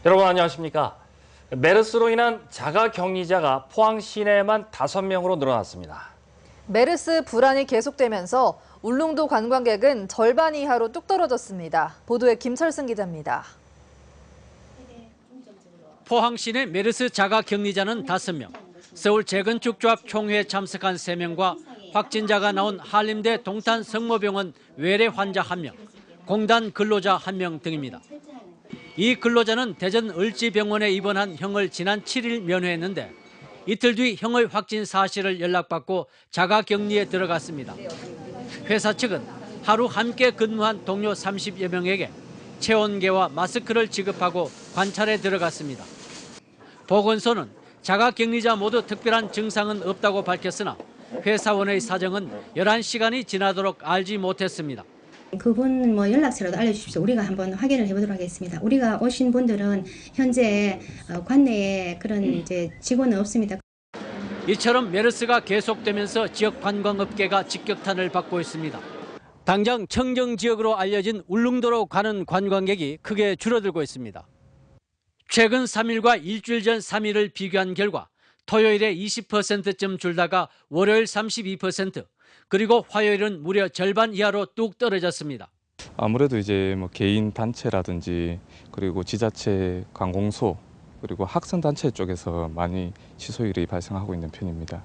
여러분 안녕하십니까? 메르스로 인한 자가 격리자가 포항 시내에만 5명으로 늘어났습니다. 메르스 불안이 계속되면서 울릉도 관광객은 절반 이하로 뚝 떨어졌습니다. 보도에 김철승 기자입니다. 포항 시내 메르스 자가 격리자는 5명, 서울 재건축조합 총회에 참석한 3명과 확진자가 나온 한림대 동탄 성모병원 외래 환자 1명, 공단 근로자 1명 등입니다. 이 근로자는 대전 을지병원에 입원한 형을 지난 7일 면회했는데 이틀 뒤 형의 확진 사실을 연락받고 자가 격리에 들어갔습니다. 회사 측은 하루 함께 근무한 동료 30여 명에게 체온계와 마스크를 지급하고 관찰에 들어갔습니다. 보건소는 자가 격리자 모두 특별한 증상은 없다고 밝혔으나 회사원의 사정은 11시간이 지나도록 알지 못했습니다. 그분 연락처라도 알려주십시오. 우리가 한번 확인을 해보도록 하겠습니다. 우리가 오신 분들은 현재 관내에 그런 직원은 없습니다. 이처럼 메르스가 계속되면서 지역 관광업계가 직격탄을 받고 있습니다. 당장 청정 지역으로 알려진 울릉도로 가는 관광객이 크게 줄어들고 있습니다. 최근 3일과 일주일 전 3일을 비교한 결과 토요일에 20%쯤 줄다가 월요일 32%, 그리고 화요일은 무려 절반 이하로 뚝 떨어졌습니다. 아무래도 이제 개인 단체라든지 그리고 지자체 관공서 그리고 학생 단체 쪽에서 많이 취소율이 발생하고 있는 편입니다.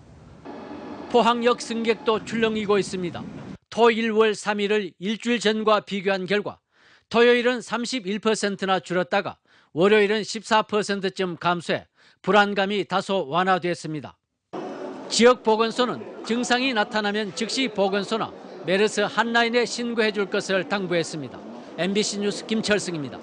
포항역 승객도 출렁이고 있습니다. 토, 일, 월 3일을 일주일 전과 비교한 결과 토요일은 31%나 줄었다가 월요일은 14%쯤 감소해 불안감이 다소 완화됐습니다. 지역 보건소는 증상이 나타나면 즉시 보건소나 메르스 한라인에 신고해 줄 것을 당부했습니다. MBC 뉴스 김철승입니다.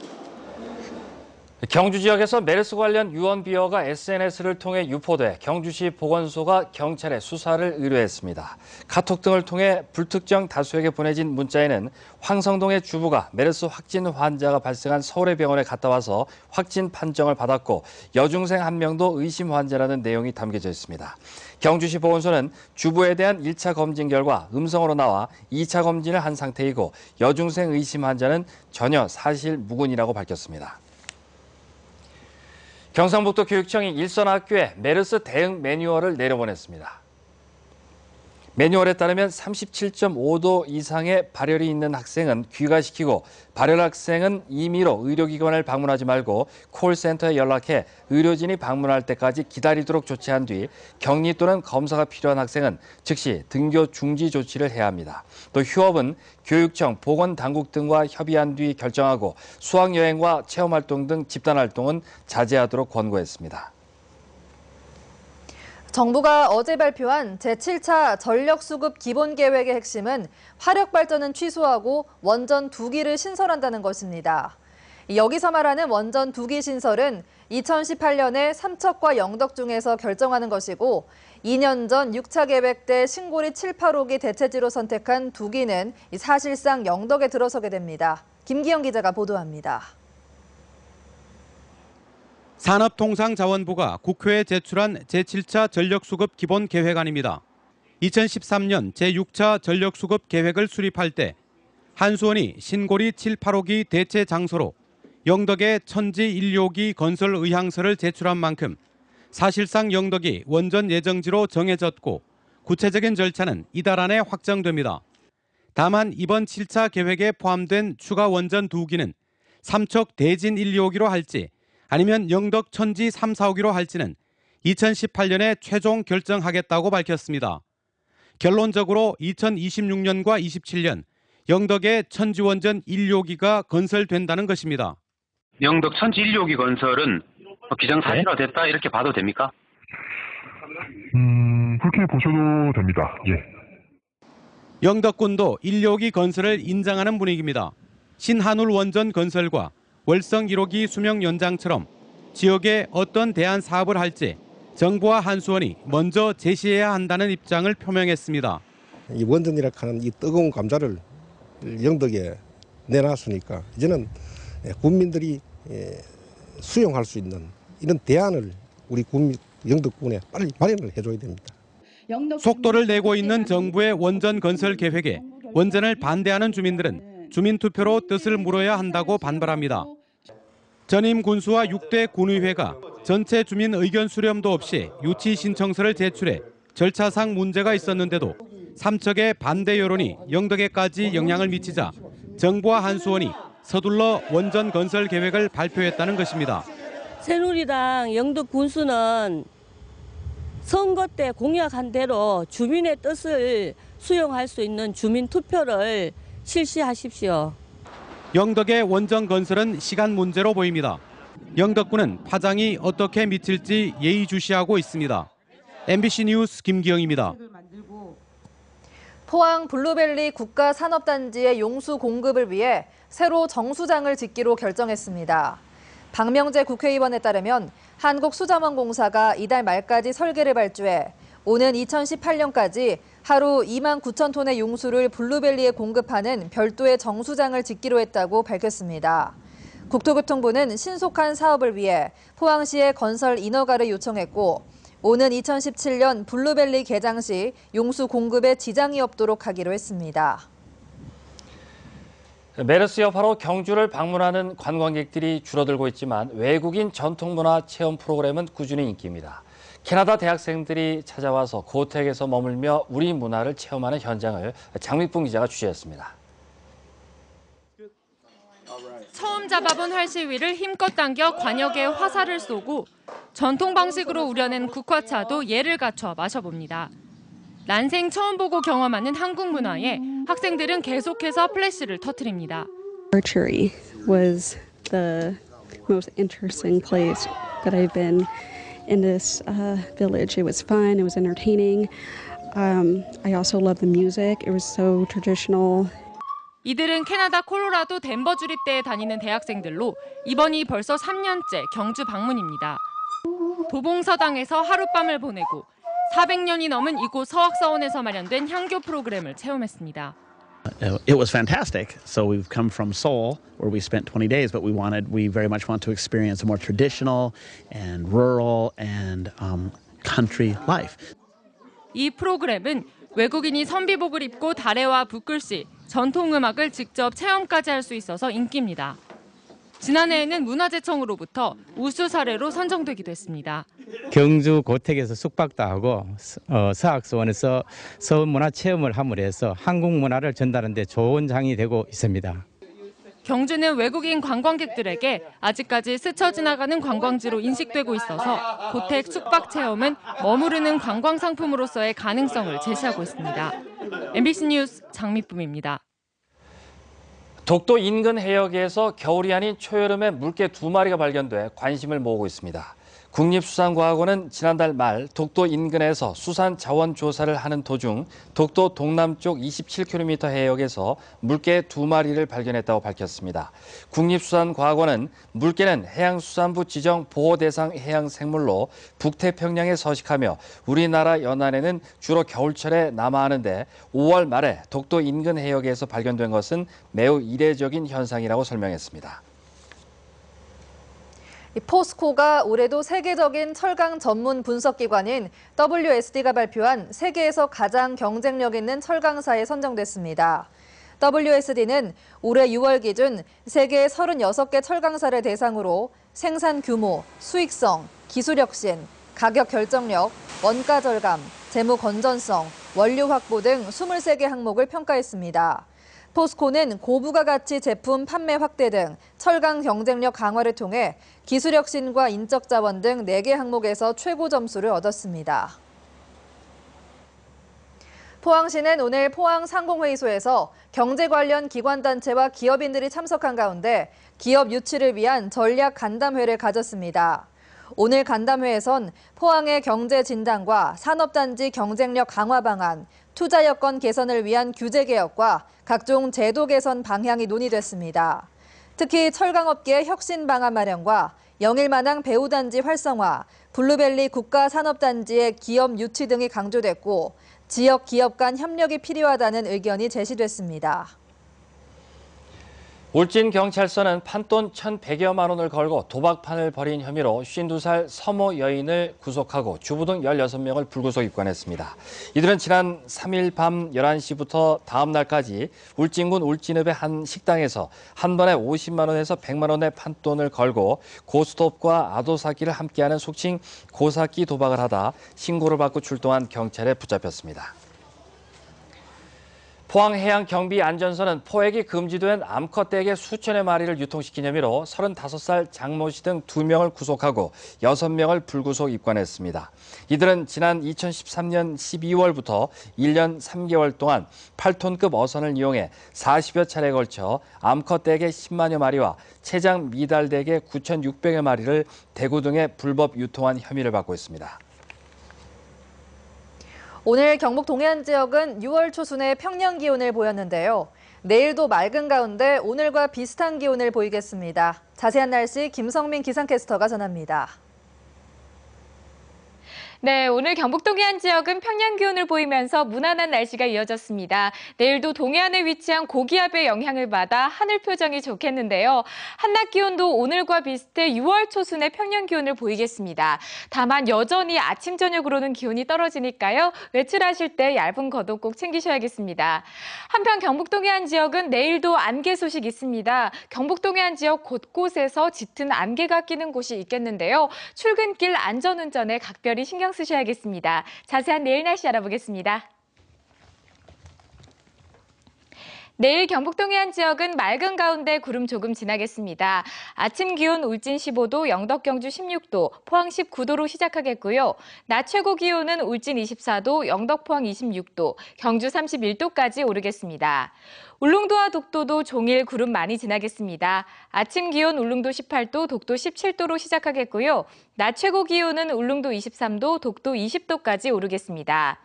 경주 지역에서 메르스 관련 유언 비어가 SNS를 통해 유포돼 경주시 보건소가 경찰에 수사를 의뢰했습니다. 카톡 등을 통해 불특정 다수에게 보내진 문자에는 황성동의 주부가 메르스 확진 환자가 발생한 서울의 병원에 갔다 와서 확진 판정을 받았고 여중생 1명도 의심 환자라는 내용이 담겨져 있습니다. 경주시 보건소는 주부에 대한 1차 검진 결과 음성으로 나와 2차 검진을 한 상태이고 여중생 의심 환자는 전혀 사실 무근이라고 밝혔습니다. 경상북도 교육청이 일선 학교에 메르스 대응 매뉴얼을 내려보냈습니다. 매뉴얼에 따르면 37.5도 이상의 발열이 있는 학생은 귀가시키고 발열 학생은 임의로 의료기관을 방문하지 말고 콜센터에 연락해 의료진이 방문할 때까지 기다리도록 조치한 뒤 격리 또는 검사가 필요한 학생은 즉시 등교 중지 조치를 해야 합니다. 또 휴업은 교육청, 보건당국 등과 협의한 뒤 결정하고 수학여행과 체험활동 등 집단활동은 자제하도록 권고했습니다. 정부가 어제 발표한 제7차 전력수급 기본계획의 핵심은 화력 발전은 취소하고 원전 2기를 신설한다는 것입니다. 여기서 말하는 원전 2기 신설은 2018년에 삼척과 영덕 중에서 결정하는 것이고 2년 전 6차 계획 때 신고리 7, 8호기 대체지로 선택한 2기는 사실상 영덕에 들어서게 됩니다. 김기영 기자가 보도합니다. 산업통상자원부가 국회에 제출한 제7차 전력수급 기본계획안입니다. 2013년 제6차 전력수급 계획을 수립할 때 한수원이 신고리 7, 8호기 대체 장소로 영덕에 천지 1호기 건설 의향서를 제출한 만큼 사실상 영덕이 원전 예정지로 정해졌고 구체적인 절차는 이달 안에 확정됩니다. 다만 이번 7차 계획에 포함된 추가 원전 2기는 삼척 대진 1, 2호기로 할지 아니면 영덕 천지 3, 4호기로 할지는 2018년에 최종 결정하겠다고 밝혔습니다. 결론적으로 2026년과 27년 영덕의 천지원전 1, 2호기가 건설된다는 것입니다. 영덕 천지 1, 2호기 건설은 기정사실화됐다 이렇게 봐도 됩니까? 그렇게 보셔도 됩니다. 예. 영덕군도 1, 2호기 건설을 인정하는 분위기입니다. 신한울 원전 건설과 월성 1호기 수명 연장처럼 지역에 어떤 대안 사업을 할지 정부와 한수원이 먼저 제시해야 한다는 입장을 표명했습니다. 이 원전이라 하는 이 뜨거운 감자를 영덕에 내놨으니까 이제는 국민들이 수용할 수 있는 이런 대안을 우리 영덕군에 빨리 마련을 해줘야 됩니다. 속도를 내고 있는 정부의 원전 건설 계획에 원전을 반대하는 주민들은 주민투표로 뜻을 물어야 한다고 반발합니다. 전임 군수와 6대 군의회가 전체 주민 의견 수렴도 없이 유치 신청서를 제출해 절차상 문제가 있었는데도 삼척의 반대 여론이 영덕에까지 영향을 미치자 정부와 한수원이 서둘러 원전 건설 계획을 발표했다는 것입니다. 새누리당 영덕 군수는 선거 때 공약한 대로 주민의 뜻을 수용할 수 있는 주민 투표를 실시하십시오. 영덕의 원전 건설은 시간 문제로 보입니다. 영덕군은 파장이 어떻게 미칠지 예의주시하고 있습니다. MBC 뉴스 김기영입니다. 포항 블루벨리 국가산업단지의 용수 공급을 위해 새로 정수장을 짓기로 결정했습니다. 박명재 국회의원에 따르면 한국수자원공사가 이달 말까지 설계를 발주해 오는 2018년까지 하루 2만 9천 톤의 용수를 블루벨리에 공급하는 별도의 정수장을 짓기로 했다고 밝혔습니다. 국토교통부는 신속한 사업을 위해 포항시에 건설 인허가를 요청했고 오는 2017년 블루벨리 개장 시 용수 공급에 지장이 없도록 하기로 했습니다. 메르스 여파로 경주를 방문하는 관광객들이 줄어들고 있지만 외국인 전통문화 체험 프로그램은 꾸준히 인기입니다. 캐나다 대학생들이 찾아와서 고택에서 머물며 우리 문화를 체험하는 현장을 장미쁨 기자가 취재했습니다. 처음 잡아본 활시위를 힘껏 당겨 관역에 화살을 쏘고 전통 방식으로 우려낸 국화차도 예를 갖춰 마셔봅니다. 난생 처음 보고 경험하는 한국 문화에 학생들은 계속해서 플래시를 터뜨립니다. Archery was the most interesting place that I've been in this village. It was fun, it was entertaining. I also love the music. It was so traditional. 이들은 캐나다 콜로라도 덴버 주립대에 다니는 대학생들로 이번이 벌써 3년째 경주 방문입니다. 도봉서당에서 하룻밤을 보내고 400년이 넘은 이곳 서학서원에서 마련된 향교 프로그램을 체험했습니다. It was fantastic. So we've come from Seoul, where we spent 20 days, but we very much want to experience a more traditional and rural and country life. 이 프로그램은 외국인이 선비복을 입고 다래와 붓글 시 전통 음악을 직접 체험까지 할 수 있어서 인기입니다. 지난해에는 문화재청으로부터 우수 사례로 선정되기도 했습니다. 경주 고택에서 숙박도 하고 서학서원에서 서문화 체험을 함으로 해서 한국 문화를 전달하는 데 좋은 장이 되고 있습니다. 경주는 외국인 관광객들에게 아직까지 스쳐 지나가는 관광지로 인식되고 있어서 고택 숙박 체험은 머무르는 관광 상품으로서의 가능성을 제시하고 있습니다. MBC 뉴스 장미쁨입니다. 독도 인근 해역에서 겨울이 아닌 초여름에 물개 2마리가 발견돼 관심을 모으고 있습니다. 국립수산과학원은 지난달 말 독도 인근에서 수산 자원 조사를 하는 도중 독도 동남쪽 27km 해역에서 물개 2마리를 발견했다고 밝혔습니다. 국립수산과학원은 물개는 해양수산부 지정 보호대상 해양생물로 북태평양에 서식하며 우리나라 연안에는 주로 겨울철에 남하하는데 5월 말에 독도 인근 해역에서 발견된 것은 매우 이례적인 현상이라고 설명했습니다. 포스코가 올해도 세계적인 철강 전문 분석기관인 WSD가 발표한 세계에서 가장 경쟁력 있는 철강사에 선정됐습니다. WSD는 올해 6월 기준 세계 36개 철강사를 대상으로 생산 규모, 수익성, 기술 혁신, 가격 결정력, 원가 절감, 재무 건전성, 원료 확보 등 23개 항목을 평가했습니다. 포스코는 고부가 가치 제품 판매 확대 등 철강 경쟁력 강화를 통해 기술 혁신과 인적 자원 등 4개 항목에서 최고 점수를 얻었습니다. 포항시는 오늘 포항 상공회의소에서 경제 관련 기관단체와 기업인들이 참석한 가운데 기업 유치를 위한 전략 간담회를 가졌습니다. 오늘 간담회에선 포항의 경제 진단과 산업단지 경쟁력 강화 방안, 투자 여건 개선을 위한 규제 개혁과 각종 제도 개선 방향이 논의됐습니다. 특히 철강업계의 혁신 방안 마련과 영일만항 배후단지 활성화, 블루벨리 국가산업단지의 기업 유치 등이 강조됐고 지역 기업 간 협력이 필요하다는 의견이 제시됐습니다. 울진경찰서는 판돈 1,100여만 원을 걸고 도박판을 벌인 혐의로 52살 서모 여인을 구속하고 주부 등 16명을 불구속 입건했습니다. 이들은 지난 3일 밤 11시부터 다음 날까지 울진군 울진읍의 한 식당에서 한 번에 50만 원에서 100만 원의 판돈을 걸고 고스톱과 아도사기를 함께하는 속칭 고사기 도박을 하다 신고를 받고 출동한 경찰에 붙잡혔습니다. 포항해양경비안전서는 포획이 금지된 암컷 떼개 수천여 마리를 유통시킨 혐의로 35살 장모 씨 등 2명을 구속하고 6명을 불구속 입건했습니다. 이들은 지난 2013년 12월부터 1년 3개월 동안 8톤급 어선을 이용해 40여 차례에 걸쳐 암컷 떼개 10만여 마리와 체장 미달 떼개 9,600여 마리를 대구 등에 불법 유통한 혐의를 받고 있습니다. 오늘 경북 동해안 지역은 6월 초순의 평년 기온을 보였는데요. 내일도 맑은 가운데 오늘과 비슷한 기온을 보이겠습니다. 자세한 날씨 김성민 기상캐스터가 전합니다. 네, 오늘 경북 동해안 지역은 평년 기온을 보이면서 무난한 날씨가 이어졌습니다. 내일도 동해안에 위치한 고기압의 영향을 받아 하늘 표정이 좋겠는데요. 한낮 기온도 오늘과 비슷해 6월 초순의 평년 기온을 보이겠습니다. 다만 여전히 아침 저녁으로는 기온이 떨어지니까요. 외출하실 때 얇은 겉옷 꼭 챙기셔야겠습니다. 한편 경북 동해안 지역은 내일도 안개 소식 있습니다. 경북 동해안 지역 곳곳에서 짙은 안개가 끼는 곳이 있겠는데요. 출근길 안전운전에 각별히 신경 쓰셔야겠습니다. 자세한 내일 날씨 알아보겠습니다. 내일 경북 동해안 지역은 맑은 가운데 구름 조금 지나겠습니다. 아침 기온 울진 15도, 영덕 경주 16도, 포항 19도로 시작하겠고요. 낮 최고 기온은 울진 24도, 영덕 포항 26도, 경주 31도까지 오르겠습니다. 울릉도와 독도도 종일 구름 많이 지나겠습니다. 아침 기온 울릉도 18도, 독도 17도로 시작하겠고요. 낮 최고 기온은 울릉도 23도, 독도 20도까지 오르겠습니다.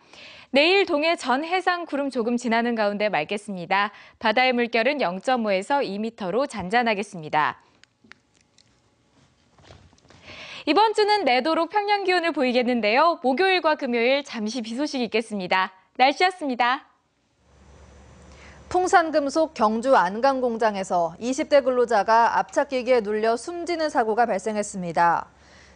내일 동해 전 해상 구름 조금 지나는 가운데 맑겠습니다. 바다의 물결은 0.5에서 2m로 잔잔하겠습니다. 이번 주는 내도록 평년 기온을 보이겠는데요. 목요일과 금요일 잠시 비 소식이 있겠습니다. 날씨였습니다. 풍산금속 경주 안강 공장에서 20대 근로자가 압착기기에 눌려 숨지는 사고가 발생했습니다.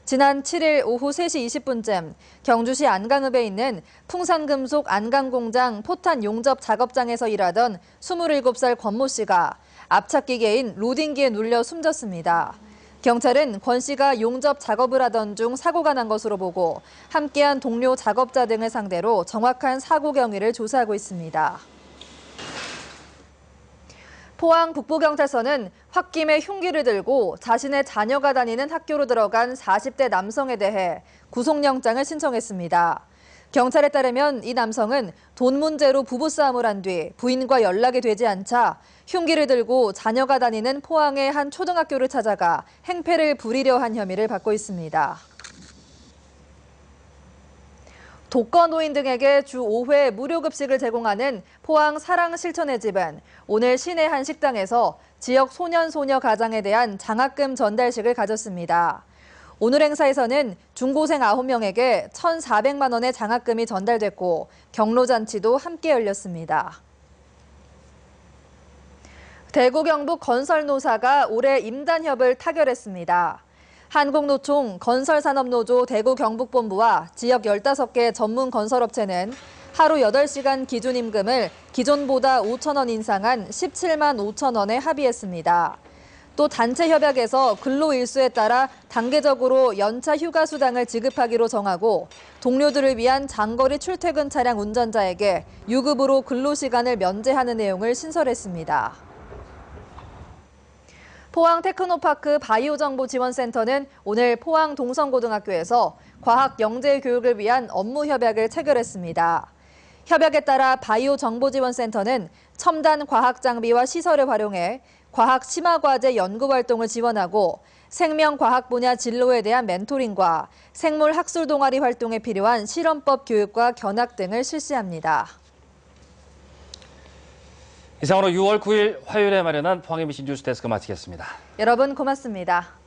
지난 7일 오후 3시 20분쯤 경주시 안강읍에 있는 풍산금속 안강공장 포탄 용접 작업장에서 일하던 27살 권모 씨가 압착기계인 로딩기에 눌려 숨졌습니다. 경찰은 권 씨가 용접 작업을 하던 중 사고가 난 것으로 보고 함께한 동료 작업자 등을 상대로 정확한 사고 경위를 조사하고 있습니다. 포항 북부경찰서는 홧김에 흉기를 들고 자신의 자녀가 다니는 학교로 들어간 40대 남성에 대해 구속영장을 신청했습니다. 경찰에 따르면 이 남성은 돈 문제로 부부싸움을 한 뒤 부인과 연락이 되지 않자 흉기를 들고 자녀가 다니는 포항의 한 초등학교를 찾아가 행패를 부리려 한 혐의를 받고 있습니다. 독거노인 등에게 주 5회 무료 급식을 제공하는 포항 사랑실천의 집은 오늘 시내 한 식당에서 지역 소년 소녀 가장에 대한 장학금 전달식을 가졌습니다. 오늘 행사에서는 중고생 9명에게 1,400만 원의 장학금이 전달됐고 경로잔치도 함께 열렸습니다. 대구 경북 건설노사가 올해 임단협을 타결했습니다. 한국노총 건설산업노조 대구 경북본부와 지역 15개 전문 건설업체는 하루 8시간 기준 임금을 기존보다 5천 원 인상한 17만 5천 원에 합의했습니다. 또 단체 협약에서 근로일수에 따라 단계적으로 연차 휴가 수당을 지급하기로 정하고 동료들을 위한 장거리 출퇴근 차량 운전자에게 유급으로 근로시간을 면제하는 내용을 신설했습니다. 포항 테크노파크 바이오정보지원센터는 오늘 포항 동성고등학교에서 과학 영재 교육을 위한 업무 협약을 체결했습니다. 협약에 따라 바이오정보지원센터는 첨단 과학 장비와 시설을 활용해 과학 심화과제 연구 활동을 지원하고 생명과학 분야 진로에 대한 멘토링과 생물 학술 동아리 활동에 필요한 실험법 교육과 견학 등을 실시합니다. 이상으로 6월 9일 화요일에 마련한 포항 MBC 뉴스데스크 마치겠습니다. 여러분 고맙습니다.